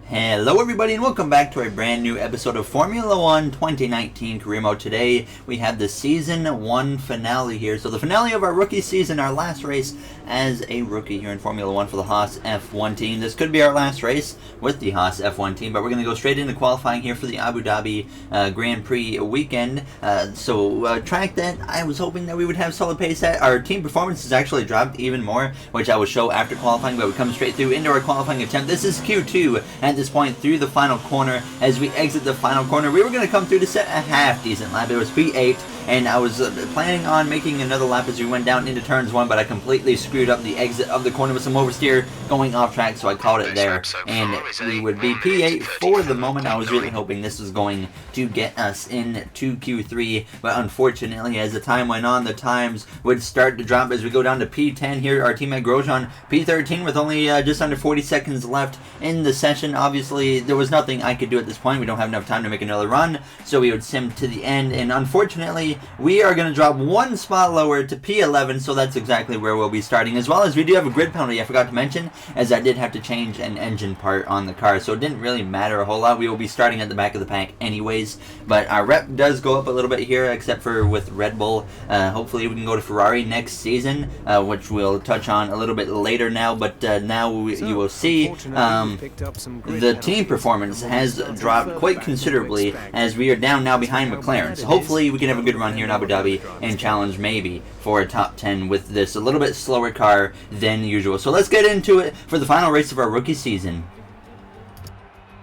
Hello everybody and welcome back to a brand new episode of Formula 1 2019 Career Mode. Today we have the Season 1 finale here. So the finale of our rookie season, our last race as a rookie here in Formula 1 for the Haas F1 team. This could be our last race with the Haas F1 team, but we're going to go straight into qualifying here for the Abu Dhabi Grand Prix weekend. Track that I was hoping that we would have solid pace at. Our team performance has actually dropped even more, which I will show after qualifying, but we come straight through into our qualifying attempt. This is Q2 at this point through the final corner. As we exit the final corner, we were going to come through to set a half decent lap. It was P8, and I was planning on making another lap as we went down into turns 1, but I completely screwed up the exit of the corner with some oversteer going off track, so I called it there, and we would be P8 for the moment. I was really hoping this was going to get us into Q3, but unfortunately, as the time went on, the times would start to drop as we go down to P10 here. Our teammate Grosjean, P13 with only just under 40 seconds left in the session. Obviously, there was nothing I could do at this point. We don't have enough time to make another run, so we would sim to the end, and unfortunately, we are going to drop one spot lower to P11, so that's exactly where we'll be starting, as well as we do have a grid penalty, I forgot to mention, as I did have to change an engine part on the car, so it didn't really matter a whole lot. We will be starting at the back of the pack anyways, but our rep does go up a little bit here, except for with Red Bull. Hopefully we can go to Ferrari next season, which we'll touch on a little bit later now, but now you will see the team performance has dropped quite considerably as we are down now behind McLaren, so hopefully we can have a good run here in Abu Dhabi and challenge maybe for a top 10 with this a little bit slower car than usual. So let's get into it for the final race of our rookie season.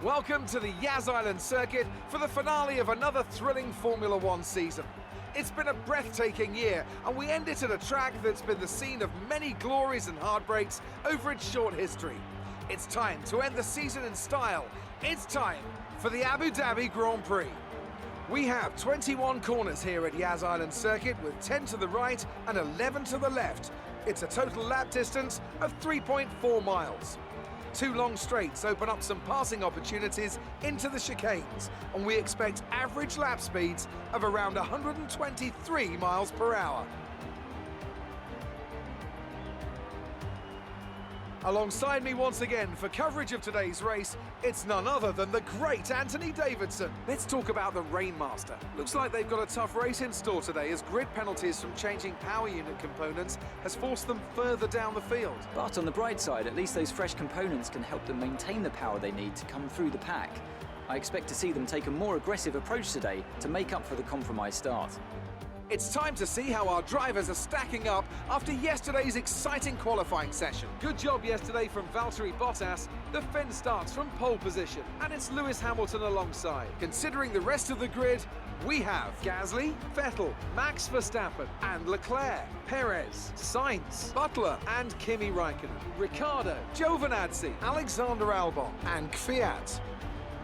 Welcome to the Yas Island circuit for the finale of another thrilling Formula 1 season. It's been a breathtaking year, and we end it at a track that's been the scene of many glories and heartbreaks over its short history. It's time to end the season in style. It's time for the Abu Dhabi Grand Prix. We have 21 corners here at Yas Island circuit with 10 to the right and 11 to the left. It's a total lap distance of 3.4 miles. Two long straights open up some passing opportunities into the chicanes, and we expect average lap speeds of around 123 miles per hour. Alongside me once again for coverage of today's race, it's none other than the great Anthony Davidson. Let's talk about the Rainmaster. Looks like they've got a tough race in store today, as grid penalties from changing power unit components has forced them further down the field. But on the bright side, at least those fresh components can help them maintain the power they need to come through the pack. I expect to see them take a more aggressive approach today to make up for the compromised start. It's time to see how our drivers are stacking up after yesterday's exciting qualifying session. Good job yesterday from Valtteri Bottas. The fence starts from pole position, and it's Lewis Hamilton alongside. Considering the rest of the grid, we have Gasly, Vettel, Max Verstappen and Leclerc, Perez, Sainz, Butler and Kimi Raikkonen, Ricciardo, Giovinazzi, Alexander Albon and Kvyat,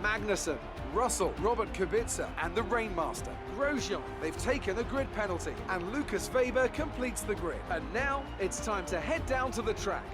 Magnussen, Russell, Robert Kubica and the Rainmaster, Grosjean. They've taken a grid penalty, and Lucas Weber completes the grid. And now it's time to head down to the track.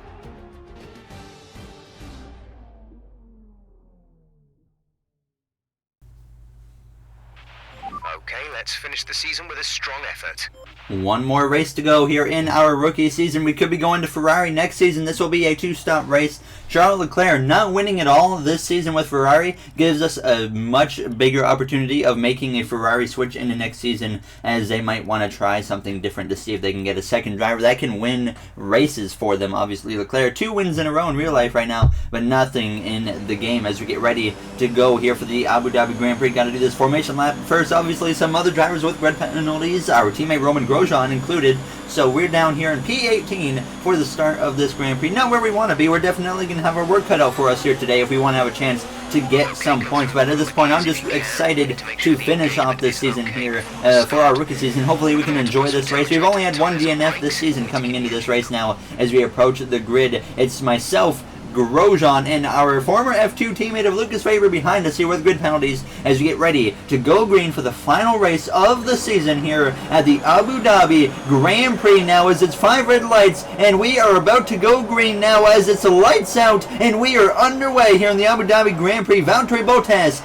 Okay, let's finish the season with a strong effort. One more race to go here in our rookie season. We could be going to Ferrari next season. This will be a two-stop race. Charles Leclerc not winning at all this season with Ferrari gives us a much bigger opportunity of making a Ferrari switch into next season, as they might want to try something different to see if they can get a second driver that can win races for them. Obviously, Leclerc 2 wins in a row in real life right now, but nothing in the game as we get ready to go here for the Abu Dhabi Grand Prix. Got to do this formation lap first. Obviously, some other drivers with red penalties, our teammate Roman Grosjean included. So we're down here in P18 for the start of this Grand Prix. Not where we want to be. We're definitely going to have our work cut out for us here today if we want to have a chance to get some points. But at this point, I'm just excited to finish off this season here for our rookie season. Hopefully we can enjoy this race. We've only had one DNF this season coming into this race now as we approach the grid. It's myself, Grosjean, and our former F2 teammate of Lucas Weber behind us here with grid penalties as we get ready to go green for the final race of the season here at the Abu Dhabi Grand Prix now, as it's 5 red lights and we are about to go green now as it's lights out and we are underway here in the Abu Dhabi Grand Prix. Valtteri Bottas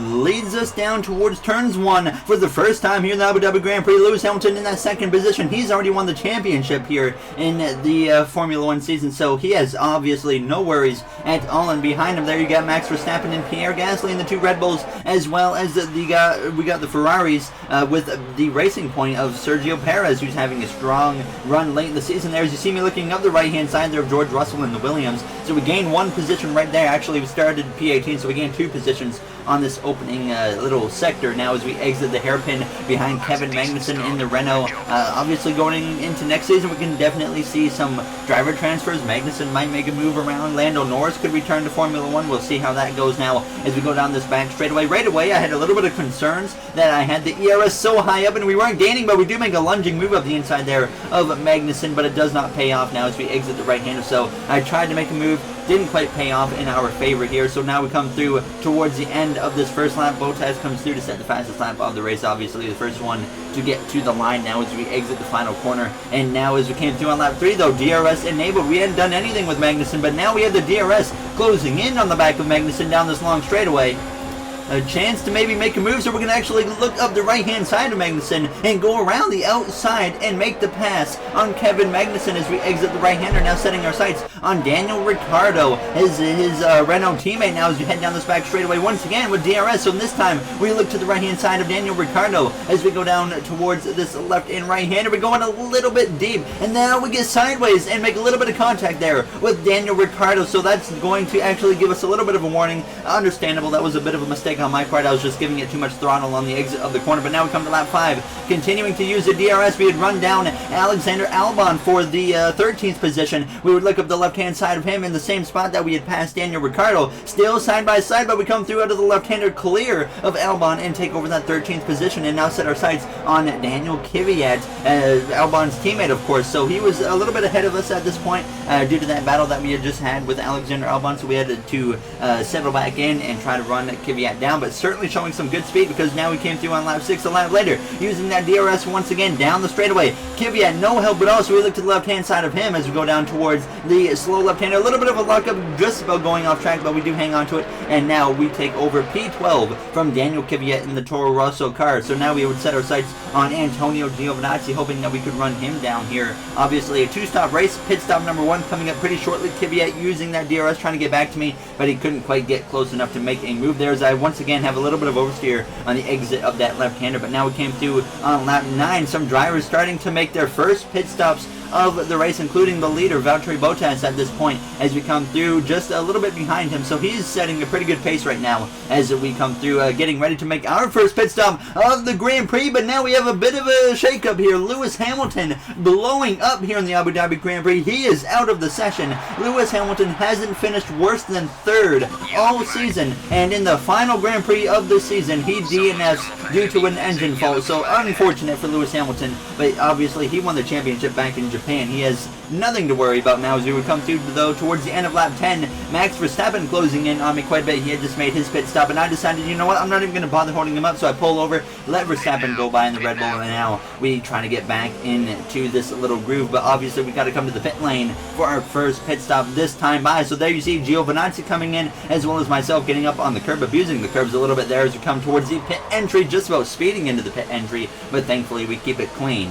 leads us down towards turns 1 for the first time here in the Abu Dhabi Grand Prix. Lewis Hamilton in that second position. He's already won the championship here in the Formula 1 season, so he has obviously no worries at all. And behind him there you got Max Verstappen and Pierre Gasly and the 2 Red Bulls, as well as we got the Ferraris with the Racing Point of Sergio Perez, who's having a strong run late in the season there. As you see me looking up the right hand side there of George Russell and the Williams, so we gained 1 position right there. Actually, we started P18, so we gained 2 positions on this opening little sector now as we exit the hairpin behind Kevin Magnussen in the Renault. Obviously going into next season we can definitely see some driver transfers. Magnussen might make a move around. Lando Norris could return to Formula 1. We'll see how that goes now as we go down this back straightaway. Right away I had a little bit of concerns that I had the ERS so high up and we weren't gaining, but we do make a lunging move up the inside there of Magnussen, but it does not pay off now as we exit the right-hander. So I tried to make a move, didn't quite pay off in our favor here. So now we come through towards the end of this first lap. Bottas comes through to set the fastest lap of the race, obviously the first one to get to the line now as we exit the final corner. And now as we came through on lap 3 though, DRS enabled. We hadn't done anything with Magnussen, but now we have the DRS closing in on the back of Magnussen down this long straightaway. A chance to maybe make a move, so we're going to actually look up the right-hand side of Magnussen and go around the outside and make the pass on Kevin Magnussen as we exit the right-hander, now setting our sights on Daniel Ricciardo, his Renault teammate now as we head down this back straightaway once again with DRS. So this time we look to the right-hand side of Daniel Ricciardo as we go down towards this left and right-hander. We're going a little bit deep, and now we get sideways and make a little bit of contact there with Daniel Ricciardo, so that's going to actually give us a little bit of a warning. Understandable, that was a bit of a mistake on my part. I was just giving it too much throttle on the exit of the corner, but now we come to lap 5. Continuing to use the DRS, we had run down Alexander Albon for the 13th position. We would look up the left-hand side of him in the same spot that we had passed Daniel Ricciardo. Still side by side, but we come through out of the left-hander clear of Albon and take over that 13th position and now set our sights on Daniel Kvyat, Albon's teammate, of course. So he was a little bit ahead of us at this point due to that battle that we had just had with Alexander Albon, so we had to settle back in and try to run Kvyat down, but certainly showing some good speed because now we came through on lap 6 a lap later using that DRS once again down the straightaway. Kvyat no help at all, so we look to the left-hand side of him as we go down towards the slow left-hander. A little bit of a luck up just about going off track, but we do hang on to it, and now we take over P12 from Daniel Kvyat in the Toro Rosso car. So now we would set our sights on Antonio Giovinazzi, hoping that we could run him down here. Obviously a 2-stop race, pit stop number 1 coming up pretty shortly. Kvyat using that DRS trying to get back to me, but he couldn't quite get close enough to make a move there as I once again have a little bit of oversteer on the exit of that left-hander. But now we came through on lap 9. Some drivers starting to make their first pit stops of the race, including the leader Valtteri Bottas at this point as we come through just a little bit behind him. So he's setting a pretty good pace right now as we come through getting ready to make our first pit stop of the Grand Prix. But now we have a bit of a shake-up here. Lewis Hamilton blowing up here in the Abu Dhabi Grand Prix. He is out of the session. Lewis Hamilton hasn't finished worse than 3rd all season, and in the final Grand Prix of the season he DNFs due to an engine fault. So unfortunate for Lewis Hamilton, but obviously he won the championship back in Japan. He has nothing to worry about now as we would come through, though, towards the end of lap 10. Max Verstappen closing in on me quite a bit. He had just made his pit stop, and I decided, you know what, I'm not even going to bother holding him up, so I pull over, let Verstappen go by in the Red Bull, and now we try to get back into this little groove. But obviously we got to come to the pit lane for our first pit stop this time by. So there you see Giovinazzi coming in, as well as myself getting up on the curb, abusing the curbs a little bit there as we come towards the pit entry, just about speeding into the pit entry, but thankfully we keep it clean.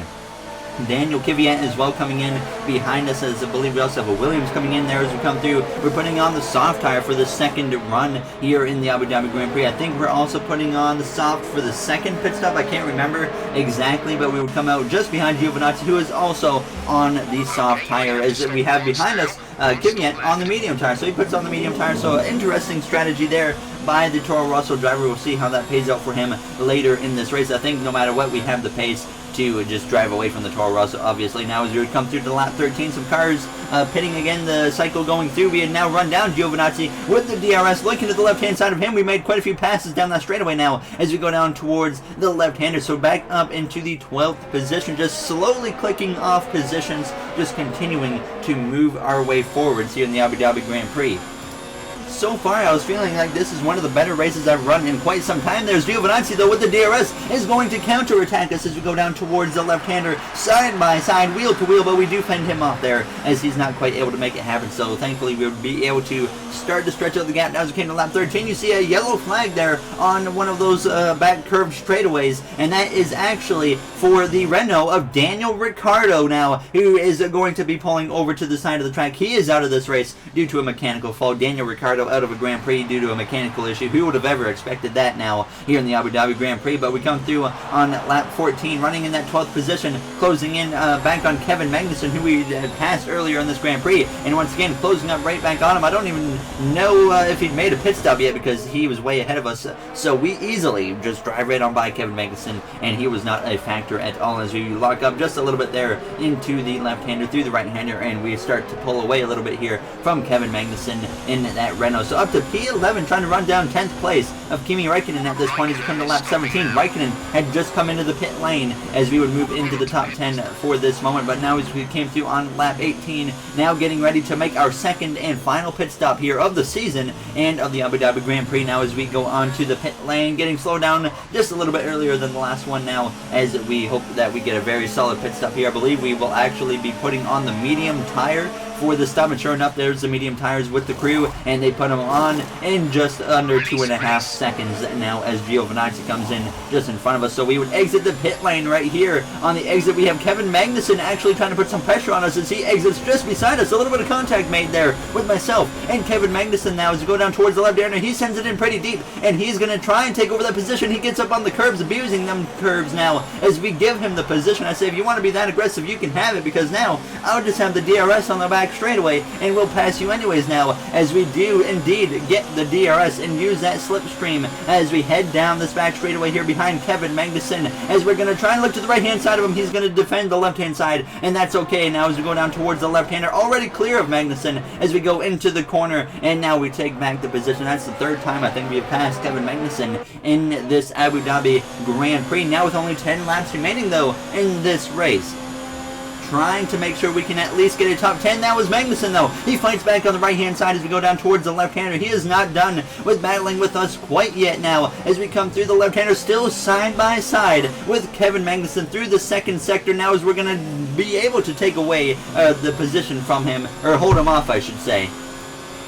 Daniel Kvyat as well coming in behind us, as I believe we also have a Williams coming in there as we come through. We're putting on the soft tire for the second run here in the Abu Dhabi Grand Prix. I think we're also putting on the soft for the second pit stop. I can't remember exactly, but we would come out just behind Giovinazzi, who is also on the soft tire, as we have behind us Kvyat on the medium tire. So he puts on the medium tire, so interesting strategy there by the Toro Rosso driver. We'll see how that pays out for him later in this race. I think no matter what, we have the pace to just drive away from the Toro Rosso, obviously. Now as we would come through to lap 13, some cars pitting again, the cycle going through. We had now run down Giovinazzi with the DRS. Looking to the left-hand side of him, we made quite a few passes down that straightaway now as we go down towards the left-hander. So back up into the 12th position, just slowly clicking off positions, just continuing to move our way forwards here in the Abu Dhabi Grand Prix. So far, I was feeling like this is one of the better races I've run in quite some time. There's Giovinazzi, though, with the DRS, is going to counterattack us as we go down towards the left-hander, side by side, wheel to wheel, but we do fend him off there as he's not quite able to make it happen. So thankfully, we would be able to start to stretch out the gap. Now as we came to lap 13, you see a yellow flag there on one of those back curved straightaways, and that is actually for the Renault of Daniel Ricciardo now, who is going to be pulling over to the side of the track. He is out of this race due to a mechanical fault. Daniel Ricciardo out of a Grand Prix due to a mechanical issue. Who would have ever expected that now here in the Abu Dhabi Grand Prix? But we come through on lap 14, running in that 12th position, closing in back on Kevin Magnussen, who we had passed earlier in this Grand Prix, and once again closing up right back on him. I don't even know if he'd made a pit stop yet because he was way ahead of us, so we easily just drive right on by Kevin Magnussen, and he was not a factor at all as we lock up just a little bit there into the left-hander through the right-hander, and we start to pull away a little bit here from Kevin Magnussen in that Renault. So up to P11, trying to run down 10th place of Kimi Räikkönen at this point as we come to lap 17. Räikkönen had just come into the pit lane as we would move into the top 10 for this moment, but now as we came through on lap 18, now getting ready to make our second and final pit stop here of the season and of the Abu Dhabi Grand Prix now as we go on to the pit lane, getting slowed down just a little bit earlier than the last one now as we hope that we get a very solid pit stop here. I believe we will actually be putting on the medium tire for the stop, and sure enough, there's the medium tires with the crew, and they put them on in just under 2.5 seconds now as Giovinazzi comes in just in front of us. So we would exit the pit lane right here. On the exit, we have Kevin Magnussen actually trying to put some pressure on us as he exits just beside us. A little bit of contact made there with myself and Kevin Magnussen now as we go down towards the left hander. He sends it in pretty deep, and he's going to try and take over that position. He gets up on the curbs, abusing them curbs now as we give him the position. I say, if you want to be that aggressive, you can have it, because now I'll just have the DRS on the back straightaway and we'll pass you anyways now as we do indeed get the DRS and use that slipstream as we head down this back straightaway here behind Kevin Magnussen as we're going to try and look to the right hand side of him. He's going to defend the left hand side, and that's okay now as we go down towards the left hander, already clear of Magnussen as we go into the corner, and now we take back the position. That's the third time I think we have passed Kevin Magnussen in this Abu Dhabi Grand Prix, now with only 10 laps remaining though in this race. Trying to make sure we can at least get a top 10. That was Magnussen though. He fights back on the right hand side as we go down towards the left hander. He is not done with battling with us quite yet now as we come through the left hander, still side by side with Kevin Magnussen through the second sector now as we're going to be able to take away the position from him, or hold him off I should say.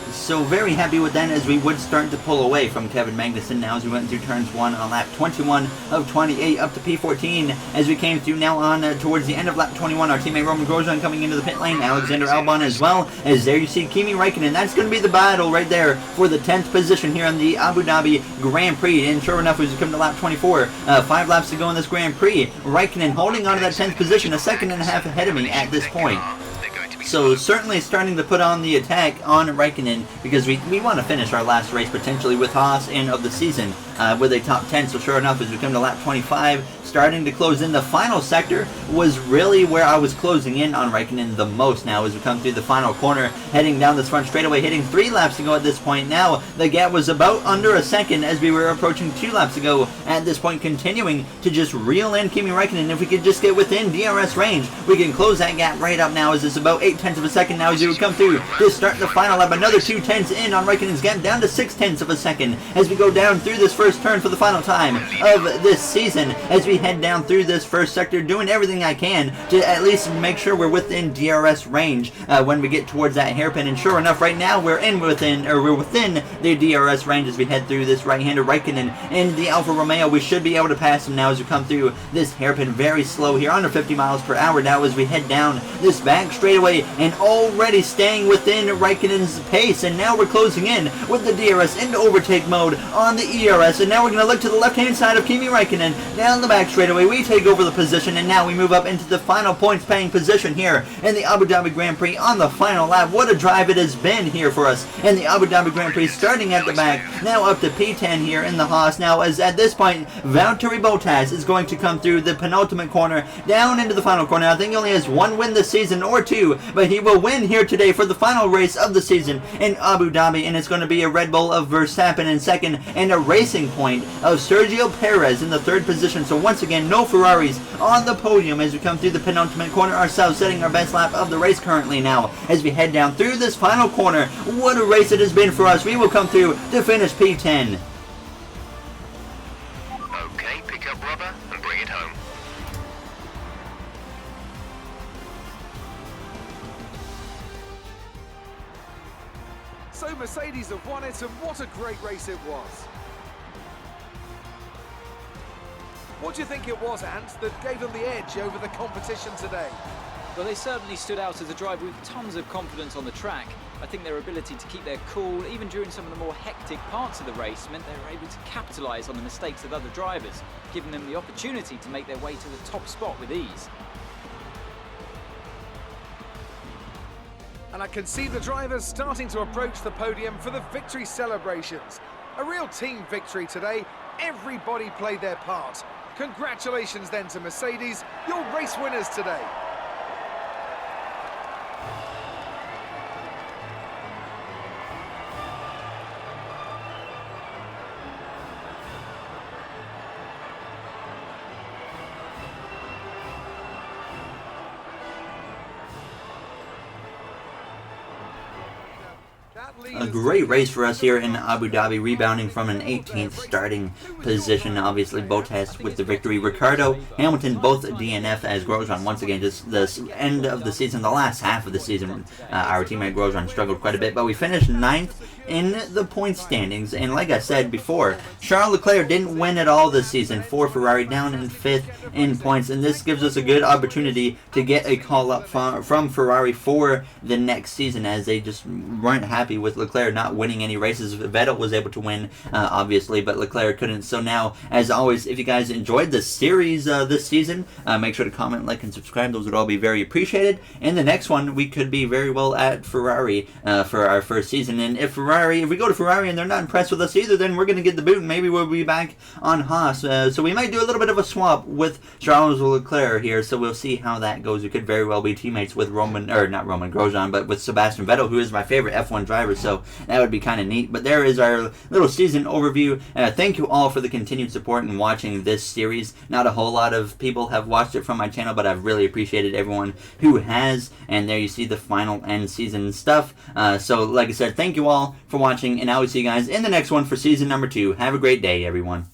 So very happy with that as we would start to pull away from Kevin Magnussen now as we went through turns 1 on lap 21 of 28 up to P14 as we came through now on towards the end of lap 21. Our teammate Roman Grosjean coming into the pit lane, Alexander Albon as well as there you see Kimi Räikkönen. That's going to be the battle right there for the 10th position here on the Abu Dhabi Grand Prix, and sure enough as we come to lap 24, 5 laps to go in this Grand Prix, Räikkönen holding on to that 10th position, a second and a half ahead of me at this point. So certainly starting to put on the attack on Räikkönen because we want to finish our last race potentially with Haas and of the season with a top 10. So sure enough as we come to lap 25, starting to close in, the final sector was really where I was closing in on Räikkönen the most now as we come through the final corner, heading down this front straightaway, hitting 3 laps to go at this point. Now the gap was about under a second as we were approaching 2 laps to go at this point, continuing to just reel in Kimi Räikkönen. If we could just get within DRS range, we can close that gap right up now as it's about 0.8 of a second now as you would come through to start the final lap. Another 2 tenths in on Räikkönen's gap, down to 6 tenths of a second as we go down through this first turn for the final time of this season as we head down through this first sector, doing everything I can to at least make sure we're within DRS range when we get towards that hairpin. And sure enough right now we're within the DRS range as we head through this right-hander Räikkönen in the Alfa Romeo. We should be able to pass him now as we come through this hairpin, very slow here, under 50 miles per hour now as we head down this back straightaway, and already staying within Räikkönen's pace. And now we're closing in with the DRS into overtake mode on the ERS, and now we're going to look to the left hand side of Kimi Räikkönen down the back straightaway. We take over the position, and now we move up into the final points paying position here in the Abu Dhabi Grand Prix on the final lap. What a drive it has been here for us in the Abu Dhabi Grand Prix, starting at the back, now up to P10 here in the Haas. Now as at this point Valtteri Bottas is going to come through the penultimate corner down into the final corner. I think he only has 1 win this season or 2 but he will win here today for the final race of the season in Abu Dhabi, and it's going to be a Red Bull of Verstappen in second and a Racing Point of Sergio Perez in the third position. So once again, no Ferraris on the podium as we come through the penultimate corner ourselves, setting our best lap of the race currently now as we head down through this final corner. What a race it has been for us. We will come through to finish P10. Okay, pick up rubber and bring it home. So Mercedes have won it, and what a great race it was. What do you think it was, Ant, that gave them the edge over the competition today? Well, they certainly stood out as a driver with tons of confidence on the track. I think their ability to keep their cool, even during some of the more hectic parts of the race, meant they were able to capitalise on the mistakes of other drivers, giving them the opportunity to make their way to the top spot with ease. And I can see the drivers starting to approach the podium for the victory celebrations. A real team victory today. Everybody played their part. Congratulations then to Mercedes, your race winners today. A great race for us here in Abu Dhabi, rebounding from an 18th starting position. Obviously, Bottas with the victory. Ricciardo, Hamilton, both DNF as Grosjean. Once again, just the end of the season, the last half of the season, our teammate Grosjean struggled quite a bit, but we finished 9th in the point standings. And like I said before, Charles Leclerc didn't win at all this season for Ferrari, down in 5th in points, and this gives us a good opportunity to get a call up from Ferrari for the next season, as they just weren't happy with Leclerc not winning any races. Vettel was able to win, obviously, but Leclerc couldn't. So now, as always, if you guys enjoyed the series this season, make sure to comment, like, and subscribe. Those would all be very appreciated. In the next one, we could be very well at Ferrari for our first season. And if we go to Ferrari and they're not impressed with us either, then we're going to get the boot, and maybe we'll be back on Haas. So we might do a little bit of a swap with Charles Leclerc here, so we'll see how that goes. We could very well be teammates with not Roman Grosjean, but with Sebastian Vettel, who is my favorite F1 driver, so that would be kind of neat. But there is our little season overview. Thank you all for the continued support and watching this series. Not a whole lot of people have watched it from my channel, but I've really appreciated everyone who has. And there you see the final end season stuff. So like I said, thank you all for watching, and I will see you guys in the next one for season number 2. Have a great day, everyone.